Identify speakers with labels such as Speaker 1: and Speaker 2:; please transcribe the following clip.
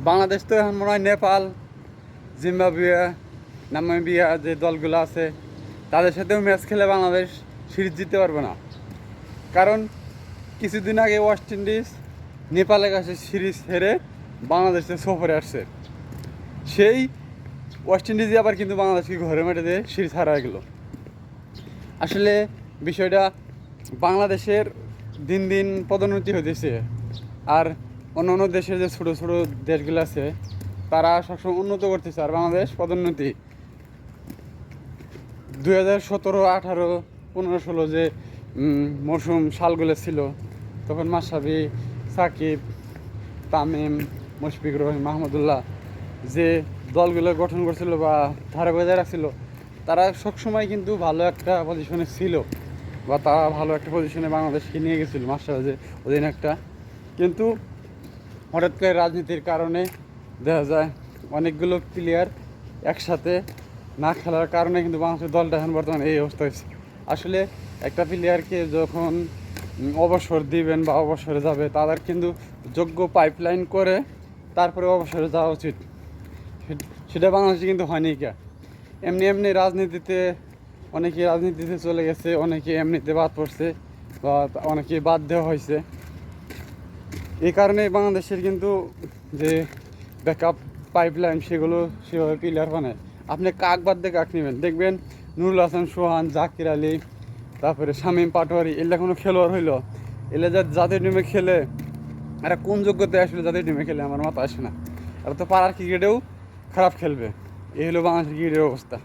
Speaker 1: বাংলাদেশ তো এখন মনে হয় নেপাল, জিম্বাবুয়ে, নামিবিয়া যে দলগুলো আছে তাদের সাথেও ম্যাচ খেলে বাংলাদেশ সিরিজ জিততে পারবে না। কারণ কিছুদিন আগে ওয়েস্ট ইন্ডিজ নেপালের কাছে সিরিজ হেরে বাংলাদেশে সফরে আসছে। সেই ওয়েস্ট ইন্ডিজে আবার কিন্তু বাংলাদেশকে ঘরে মেটে দিয়ে সিরিজ হারা গেল। আসলে বিষয়টা বাংলাদেশের দিন দিন পদোন্নতি হতেছে, আর অন্য অন্য দেশের যে ছোটো ছোটো দেশগুলো আছে তারা সবসময় উন্নত করতেছে, আর বাংলাদেশ পদোন্নতি। 2017, 18, 15, 16 যে মৌসুম সালগুলো ছিল তখন মাশরাফি, সাকিব, তামিম, মুশফিকুর রহিম, মাহমুদুল্লাহ যে দলগুলো গঠন করছিল বা ধারা বজায় রাখছিল, তারা সবসময় কিন্তু ভালো একটা পজিশনে ছিল, বা তারা ভালো একটা পজিশনে বাংলাদেশকে নিয়ে গেছিল মাশরাফি অধিনায়কটা। কিন্তু হঠাৎ করে রাজনীতির কারণে দেখা যায় অনেকগুলো প্লেয়ার একসাথে না খেলার কারণে কিন্তু বাংলাদেশের দলটা এখন বর্তমানে এই অবস্থা হয়েছে। আসলে একটা প্লেয়ারকে যখন অবসর দিবেন বা অবসরে যাবে, তাদের কিন্তু যোগ্য পাইপলাইন করে তারপরে অবসরে যাওয়া উচিত। সেটা বাংলাদেশে কিন্তু হয়নি। এমনি এমনি রাজনীতিতে অনেকে রাজনীতিতে চলে গেছে, অনেকে এমনিতে বাদ পড়ছে বা অনেকে বাদ দেওয়া হয়েছে। এই কারণে বাংলাদেশের কিন্তু যে ব্যাকআপ পাইপলাইন সেগুলো সেভাবে প্লেয়ার বানায়। আপনি কাক বাদ দিয়ে কাক নেবেন, দেখবেন নুরুল হাসান সোহান, জাকির আলী, তারপরে শামীম পাটোয়ারি, এগুলা কোনো খেলোয়াড় হইলো? এগুলো জাতীয় টিমে খেলে এরা কোন যোগ্যতায় আসলে জাতীয় টিমে খেলে আমার মাথা আসে না। এরা তো পাড়ার ক্রিকেটেও খারাপ খেলবে। এই হলো বাংলাদেশের ক্রিকেটের অবস্থা।